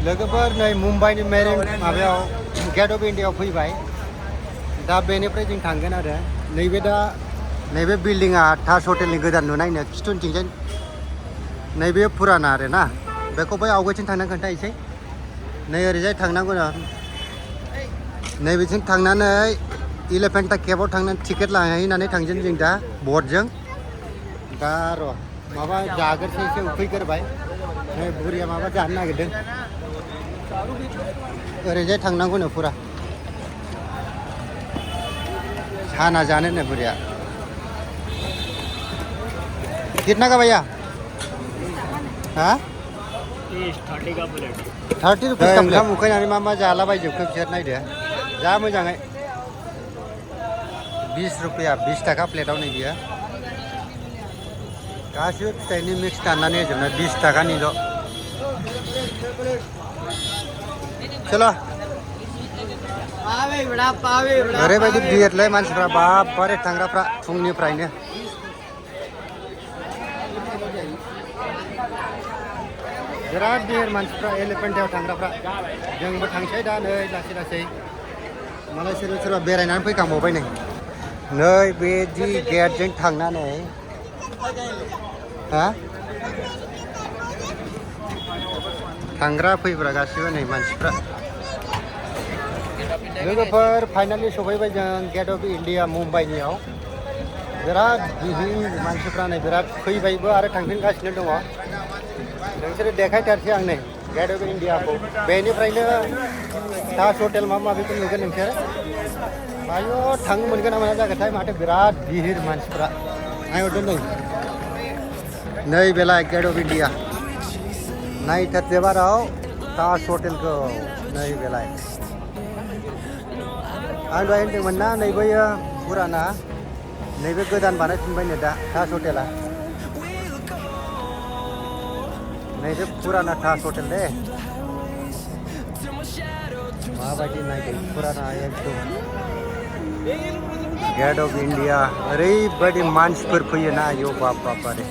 लोगोफोर नै मुम्बाइनि मेरिन माबायाव गेट अफ इन्डियाआव फैबाय दा बेनिफ्राय जों थांगोन आरो नैबे बिल्डिंआ ताज हटेलनि गोदान लुनायनो खिथुनथिंजाय नैबे फुराना आरो ना बेखौ बै आवगायथिं थांना खोन्थानोसै नै ओरैजाय थांनांगौनो नैबेथिं थांनानै इलेफेन्टा केभआव थांनानै टिकेट लाहैनानै थांजों जों दा बटजों दा र' माबा जाग्रोसै एसे उखैग्रोबाय नै बुरिया माबा जानो नागिरदों ओरैजाय थांनांगौनो फुरा साना जानो नो बुरिया कितना का भैया हाँ 30 का प्लेट 30 रुपीस का ओंखाम उखैनानै मा जालाबायजोबखो बिसोर नायदो जा मोजाङै 20 रुपया 20 थाखा प्लेटाव नै बियो गासिबो फिथाइनि मिक्स दाननानै होजोबनाय 20 थाखानिल' चलो ओरैबायदि भिरलै मानसिफ्रा बारे थांग्राफ्रा फुंनिफ्रायनो बिराद भिर मानसिफ्रा एलिफेन्टायाव थांग्राफ्रा जोंबो थांसै दा नै लासै लासै मालाय सोरबा बेरायनानै फैखांबावबाय नै बेदि गेटजों थांनानै हा थांग्रा फैग्रा गासिबो नै मानसिफ्रा लोगोफोर फाइनालि सफैबाय जों गेट अफ इन्डिया मुम्बाइनियाव बिराद भिर मानसिफ्रा नै बिराद फैबायबो आरो थांफिनगासिनो दङ नोंसोरो देखायथारसै आं नै गेट अफ इन्डियाखौ बेनिफ्रायनो ताज हटेल माबा माबिखौ नुगोन नोंसोर आयौ थांनो मोनगोन ना मोना जागोनथाय माथो बिराद भिर मानसिफ्रा नायहरदो नै बेलाय गेट अफ इन्डिया नायथारदो बाराव ताज हटेलखौ नै बेलाय आं दहाय होनदोंमोन ना नै बैयो फुराना नैबे गोदान बानायफिनबायनो दा ताज हटेला नैबे फुराना ताज हटेल दे माबायदि नायदों फुराना एकदम गेट अफ इन्डिया ओरैबायदि मानसिफोर फैयोना आयौ बाप रे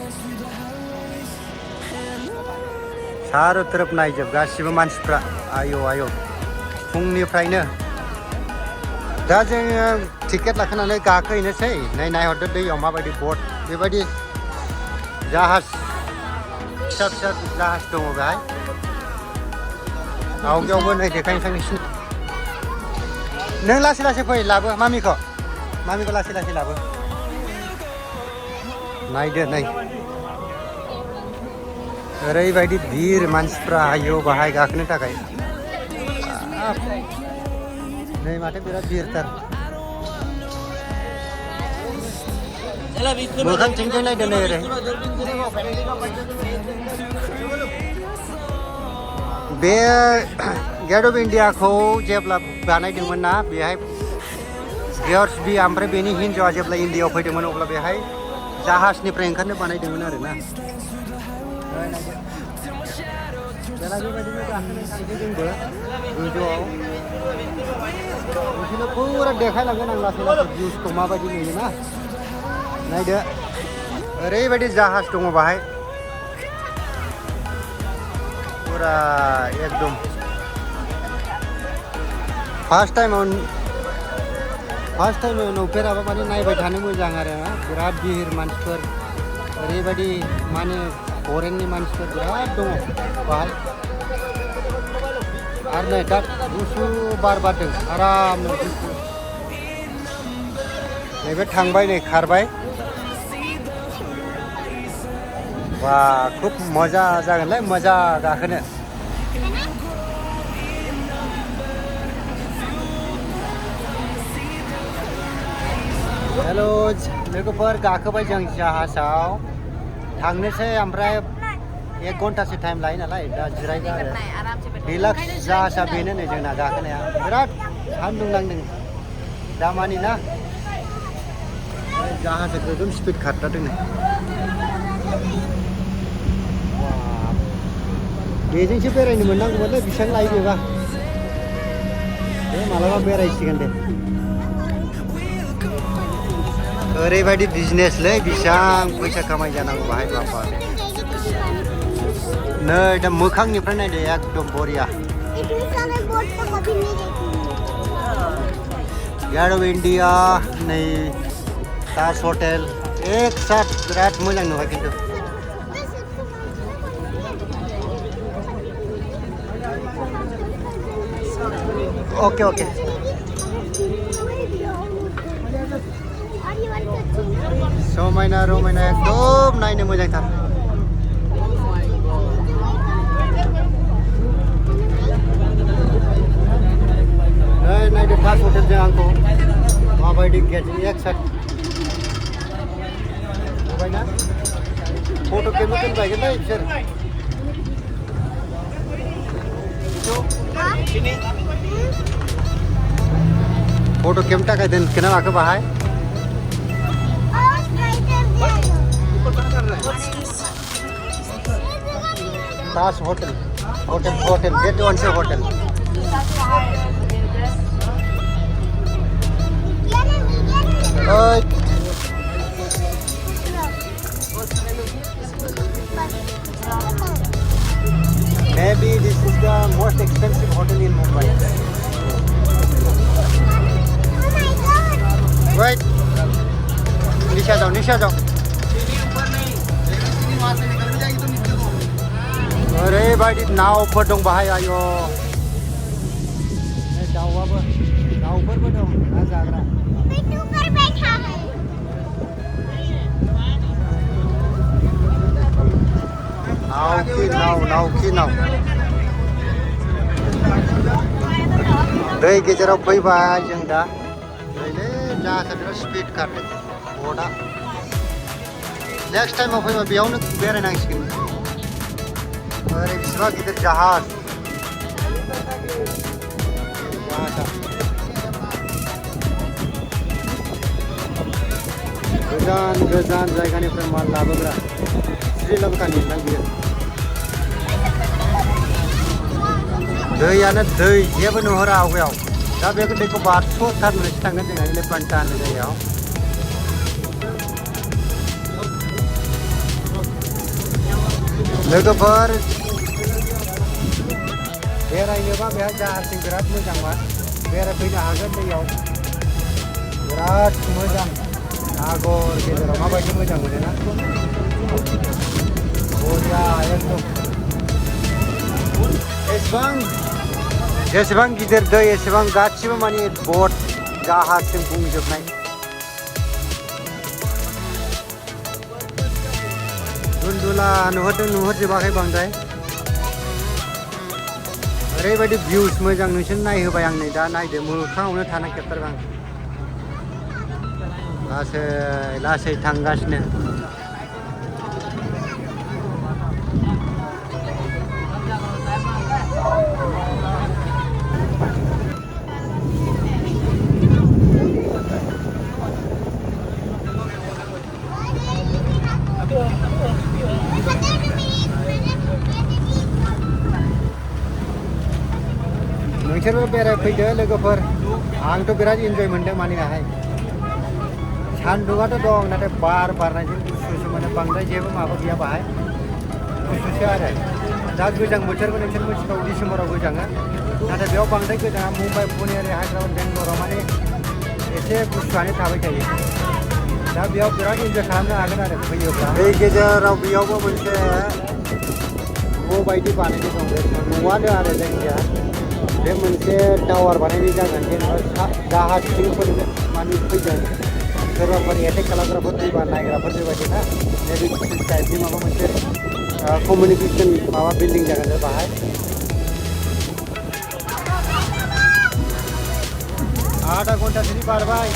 सारो तरफ नायजोब गासिबो मानसिफ्रा आयौ फुंनिफ्रायनो दा जोङो टिकेट लाखानानै गाखोहैनोसै नायहरदो दैयाव माबायदि बट बेबायदि जाहाज फिसा जाहाज दङ बेहाय आवगायावबो नै देखायनो थांनोसै नों लासै लासै फै लाबो मामिखौ लासै लासै लाबो नायदो नै ओरैबायदि भिर मानसिफ्रा आयौ बाहाय गाखोनो थाखाय नै माथो बिराद भिरथार मोखांथिंजों नायदो नै ओरै बे गेट अफ इन्डियाखौ जेब्ला बानायदोंमोन ना बेहाय जर्ज बी ओमफ्राय बेनि हिन्जावा जेब्ला इन्डियाआव फैदोंमोन अब्ला बेहाय जाहाजनिफ्राय ओंखारनो बानायदोंमोन आरोना बेबायदिनो गाखोनो थांसै जोंबो गोजौआव बिदिनो फुरा देखायलांगोन आं लासै लासै भिउसखौ माबायदि नुयोना नायदो ओरैबायदि जाहाज दङ बाहाय फुरा एकदम फार्स्ट टाइमाव नुफेराबा माने नायबाय थानो मोजां आरो बिराद भिर मानसिफोर ओरैबायदि माने फरेननि मानसिफोर बिराद दङ बाहाय आरो नै दा गुसु बार बारदों आरामनो गुसु नैबे थांबाय नै खारबाय बा खुब मजा जागोनलै मजा गाखोनो हेल' लोगोफोर गाखोबाय जों जाहाजाव थांनोसै ओमफ्राय 1 घन्टासो टाइम लायो नालाय दा जिरायबाय आरो रिलाक्स जाहाजा बेनो नै जोंना गाखोनाया बिराद सान्दुं नांदों दामानि ना जाहाजा गोगोम स्पिड खारथारदों नै बेजोंसो बेरायनो मोननांगौमोनलै बेसेबां लायो बेबा दे मालाबा बेरायसिगोन दे ओरैबायदि बिजनेसलै बेसेबां फैसा खामाय जानांगौ बाहाय बाबा नै दा मोखांनिफ्राय नायदो एकदम बरिया गेट अफ इन्डिया नै ताज हटेल एक साथ बिराद मोजां नुबाय खिन्थु ओके ओके समायना रमायना एकदम नायनो मोजांथार नै नायदो ताज हटेलजों आंखौ माबायदि गेटजों एक साथ नुबायना फट' खेबनो दोनबायगोनलै बिसोर फट' खेबनो थाखाय दोनखोना माखो बाहाय Taj hotel hotel hotel gate one से hotel maybe this is the most expensive hotel in Mumbai. Wait. नीचे जाओ नीचे जाओ अरे बायदि नावफोर दं बाहाय आयो दाउआबो दाउफोरबो दं ना जाग्रा नाव की नाव दै गेजेराव फैबाय जों दा नैलै जाहाजा बिराद स्पिड खारदों बटआ नेक्स्ट टाइमाव फैबा बेयावनो बेरायनांसिगोन ओरै बिसिबां गिदिर जाहाज गोजान गोजान जायगानिफ्राय माल लाबोग्रा श्रीलंकानि ना बियो दैयानो दै जेबो नुहुरा आवगायाव दा बे दैखौ बारस'थारनोसो थांगोन जोङो एलिफेन्टा होननाय जायगायाव लोगोफोर बेरायनोबा बेहा जाहाजजों बिराद मोजांबा बेरायफैनो हागोन दैयाव बिराद मोजां सागर गेजेराव माबायदि मोजां मोनोना बरिया एकदम जेसेबां गिदिर दै एसेबां गासिबो माने बट जाहाजजों बुंजोबनाय दुलदुला नुहुरजोबाखै बांद्राय ओरैबायदि भिउस मोजां नोंसोर नायहोबाय आं नै दा नायदो मोखाङावनो थाना खेबथारबाय आं लासै थांगासिनो नोंसोरबो बेरायफैदो लोगोफोर आंथ' बिराद इन्जय मोन्दों माने बेहाय सान्दुङाथ' दं नाथाय बार बारनायजों गुसुसो माने बांद्राय जेबो माबा गैया बाहाय गुसुसो आरो दा गोजां बोथोरबो नोंसोर मिथिखागौ डिसेम्बराव गोजाङो नाथाय बेयाव बांद्राय गोजाङा मुम्बाइ पुने ओरै हायद्राबाद बेंगलराव माने एसे गुसुआनो थाबाय थायो दा बेयाव बिराद इन्जय खालामनो हागोन आरो फैयोब्ला बे गेजेराव बेयावबो मोनसे न' बायदि बानायनाय दं न'आनो आरो जायखिया बे मोनसे टावार बानायनाय जागोन जेनेबा जाहाज सिंफोर माने फैगोन सोरबाफोर एटेक खालामग्राफोर फैबा नायग्राफोर बेबायदिना नैबे टाइपनि माबा मोनसे कमिउनिकेसन माबा बिल्डिं जागोन बाहाय आधा घन्टासोनि बारबाय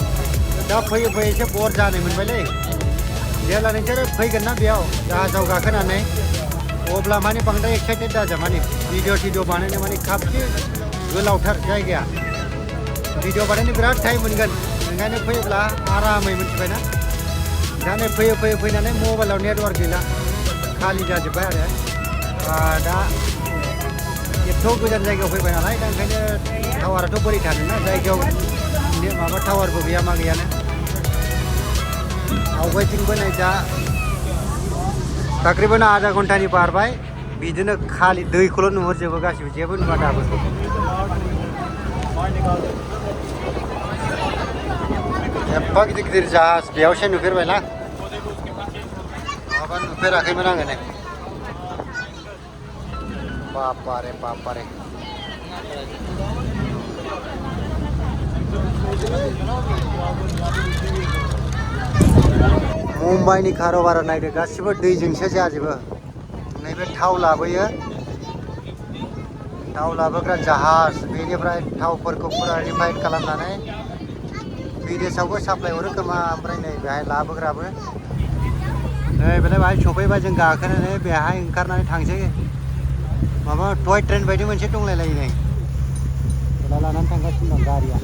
दा फैयै फैयै एसे बर जानाय मोनबायलै जेब्ला नोंसोर फैगोन ना बेयाव जाहाजाव गाखोनानै अब्ला माने बांद्राय एक्साइटेड दाजा माने भिडिअ बानायनो माने खाबसे गोलावथार जायगाया भिडिअ बानायनो बिराद टाइम मोनगोन ओंखायनो फैयोब्ला आरामै मोनथिबायना दा नै फैयै फैनानै मबाइलाव नेटवार्क गैला खालि जाजोब्बाय आरो दा एथ' गोजान जायगायाव फैबाय नालाय दा ओंखायनो टावाराथ' बोरै थानोना जायगायाव माबा टावारबो गैया मा गैयानो आवगायथिंबो नै दा तकरीबन आधा घन्टानि बारबाय बिदिनो खालि दैखौल' नुहुरजोबो गासिबो जेबो नुवा दाबो एफा गिदिर गिदिर जाहाज बेयावसो नुफेरबायना नङाबा नुफेराखैमोन आङो नै बापारे बापारे मुम्बाइनि कारोबारा नायदो गासिबो दैजोंसो जाजोबो नैबे थाव लाबोयो थाव लाबोग्रा जाहाज बेनिफ्राय थावफोरखौ फुरा रिफाइन खालामनानै बिदेशआवबो साप्लाय हरो खोमा ओमफ्राय नै बेहाय लाबोग्राबो नै बेलाय बाहाय सफैबाय जों गाखोनानै बेहाय ओंखारनानै थांसै माबा टय ट्रेन बायदि मोनसे दंलायलायो नै बेला लानानै थांगासिनो दं गारिया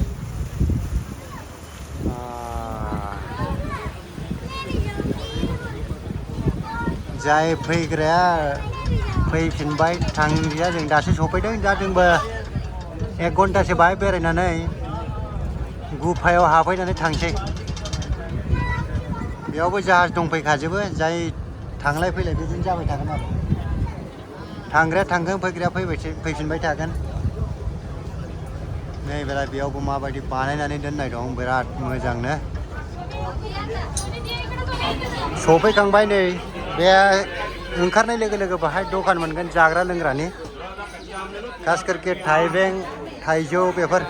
जाय फैग्राया फैफिनबाय थांलिया जों दासो सफैदों दा जोंबो 1 घन्टासो बाहाय बेरायनानै गुफायाव हाबफैनानै थांसै बेयावबो जाहाज दंफैखाजोबो जाय थांलाय फैलाय बिदिनो जाबाय थागोन आरो थांग्राया थांगोन फैग्राया फैफिनबाय थागोन नै बेला बेयावबो माबायदि बानायनानै दोननाय दं बिराद मोजांनो सफैखांबाय नै बे ओंखारनाय लोगो लोगो बाहाय दखान मोनगोन जाग्रा लोंग्रानि खास करके थाइबें थाइजौ बेफोर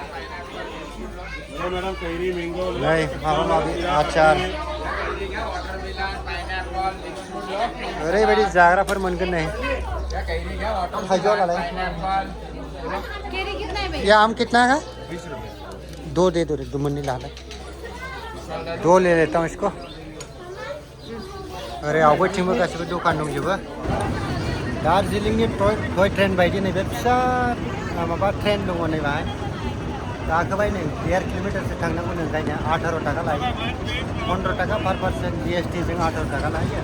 नै माबा माबि आचार ओरैबायदि जाग्राफोर मोनगोन नै थाइजौ नालाय ये आम कितना है 2 दे दो 2 मनी ला 2 ले लेता हूँ इसको ओरै आवगोथिंबो गासिबो दखान दंजोबो दार्जिलिंनि टय ट्रेन बायदि नैबे फिसा माबा ट्रेन दङ नै बाहाय गाखोबाय नै 1.5 किल'मिटारसो थांनांगौ नों ओंखायनो 18 थाखा लायो 15 थाखा पर पार्सन GST जों 18 थाखा लायो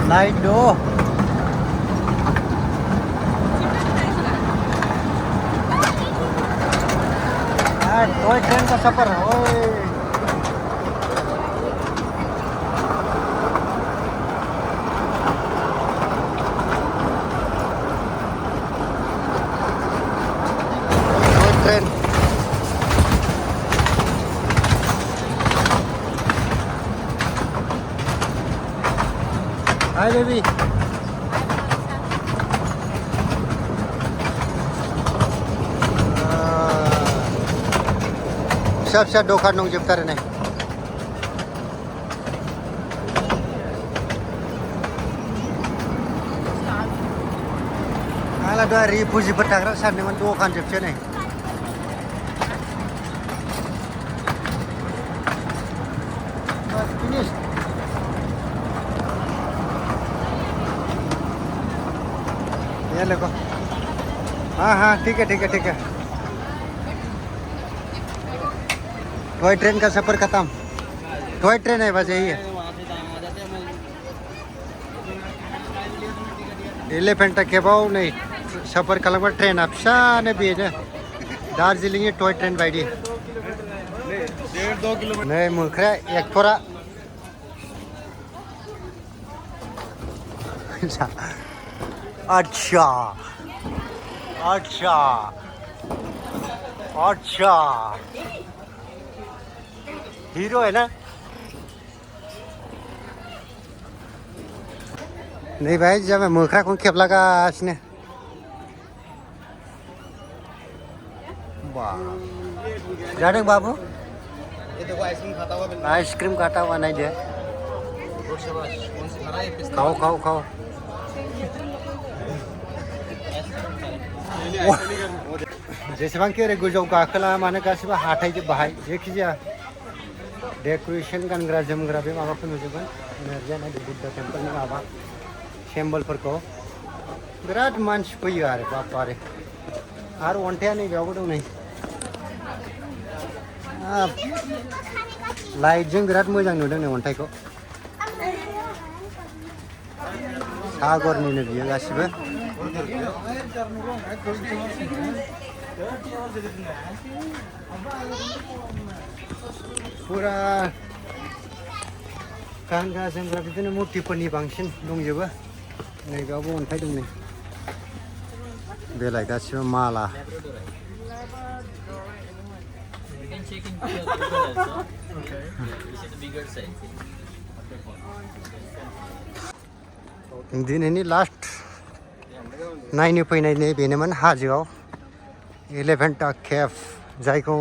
लाइट दो टॉय ट्रेन का सफर ट्रेन हाय बेबी फिसा फिसा दखान दंजोबथारो नै आंला दहाय रिफुजिफोर थाग्रा सानदोंमोन दखान जोबसो नै ये देखो हाँ हाँ ठीक है ठीक है ठीक है टॉय ट्रेन का सफर खत्म टॉय ट्रेन है बस यही है एलिफेंट केबाव नहीं सफर खालामग्रा ट्रेना फिसानो बेनो दार्जिलिंनि टॉय ट्रेन बायदि नै मोख्राया एक्टरा अच्छा अच्छा अच्छा हीरो है ना नहीं भाई जब मैं मोखरा को खेबलागासिनो वाह जादों बाबू ये देखो आइसक्रीम खाता हुआ बिल्कुल आइसक्रीम खाता हुआ नहीं दे कौन सी खा रहा है ये पिस्ता खाओ खाओ खाओ जेसेबांखि ओरै गोजौ गाखोला मानो गासिबो हाथायजोब बाहाय जेखिजाया डेक'रेसन गानग्रा जोमग्रा बे माबाखौ नुजोबगोन एनार्जिया नायदो बुद्ध टेम्पोलनि माबा सिम्बलफोरखौ बिराद मानसि फैयो आरो बापारे आरो अन्थाइया नैबेयावबो दं नै लाइटजों बिराद मोजां नुदों नै अन्थाइखौ सागरनिनो बियो गासिबो फुरा गानग्रा जोमग्रा बिदिनो मुर्तिफोरनि बांसिन दंजोबो नै बेयावबो अन्थाइ दं नै बेलाय गासिबो माला दिनैनि लास्ट नायनो फैनाय नै बेनोमोन हाजोआव एलिफेन्टा केभ जायखौ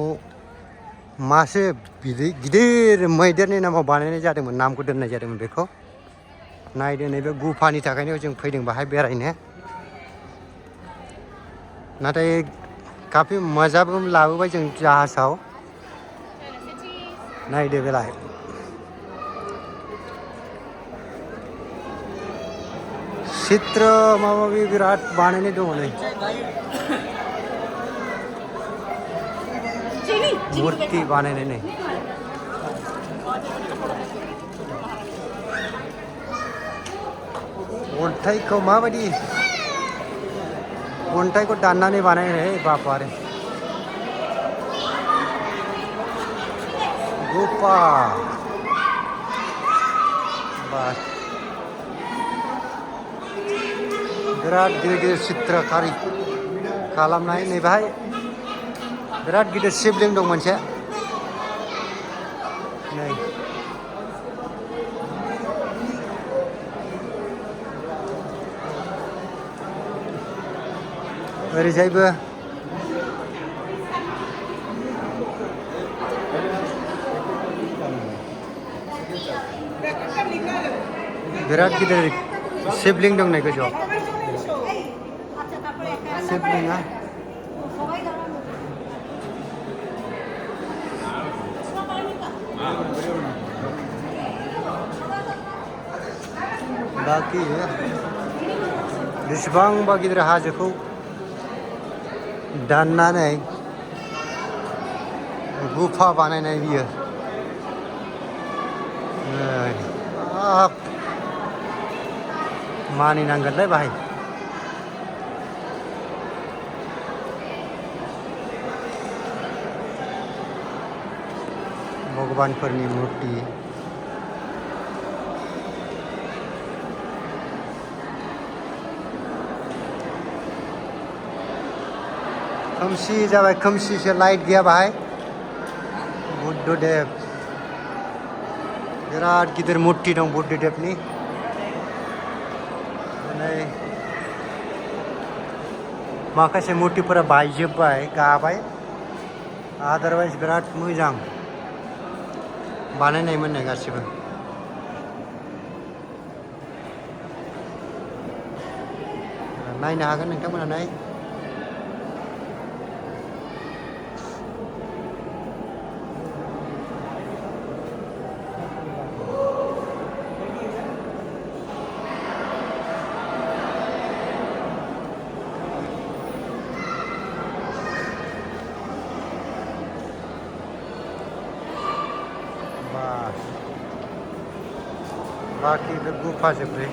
मासे गिदिर मैदेरनि नामाव बानायनाय जादोंमोन नामखौ दोननाय जादोंमोन बेखौ नायदो नैबे गुफानि थाखायनो जों फैदों बाहाय बेरायनो नाथाय काफि मजाबो लाबोबाय जों जाहाजाव नायदो बेलाय चित्र माबा माबि बिराद बानायनाय दङ नै मुर्ति बानायनाय नै अन्थाइखौ माबायदि अन्थाइखौ दाननानै बानायनाय बापारे गुफा बास बिराद गिदिर गिदिर चित्रकारी खालामनाय नै बेहाय बिराद गिदिर शिबलिंग दं मोनसे नै ओरैजायबो बिराद गिदिर शिबलिंग दं नै गोजौआव शिबलिंगा बाखि बेसेबांबा गिदिर हाजोखौ दाननानै गुफा बानायनाय बियो मानिनांगोनलै बाहाय भगवानफोरनि मुर्ति खोमसि जाबाय खोमसिसो लाइट गैया बाहाय बुद्धदेव बिराद गिदिर मुर्ति दं बुद्धदेवनि माखासे मुर्तिफोरा बायजोब्बाय गाबाय आदारवाइज बिराद मोजां बानायनायमोन नै गासिबो नायनो हागोन नोंथांमोना नाय बाकी बे गुफा जोब्बाय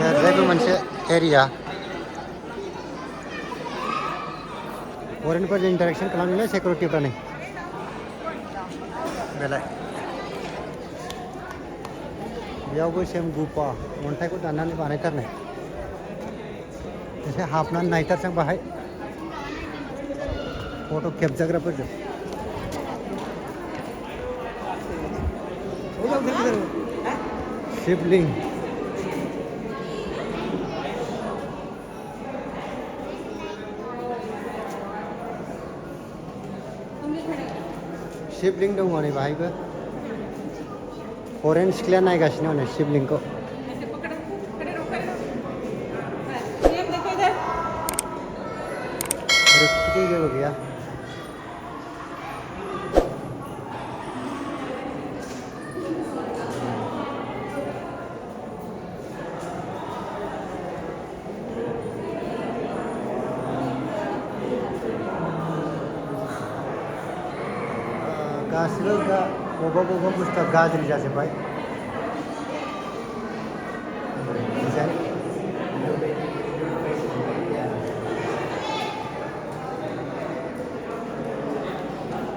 ओरैजायबो मोनसे एरिया फरेनफोरजों इन्टारेक्सन खालामनानै सिकिउरिटिफ्रा नै बेलाय बेयावबो सेम गुफा अन्थाइखौ दाननानै बानायथारनाय एसे हाबनानै नायथारसां बाहाय फट' खेबजाग्राफोरजों शिवलिंग शिवलिंग दङ नै बाहायबो फरेन सिख्लाया नायगासिनो हनै शिवलिंगखौ रिक्सथिं जेबो गैया गासिबो बबेबा बबेबा बुस्थुआ गाज्रि जाजोब्बाय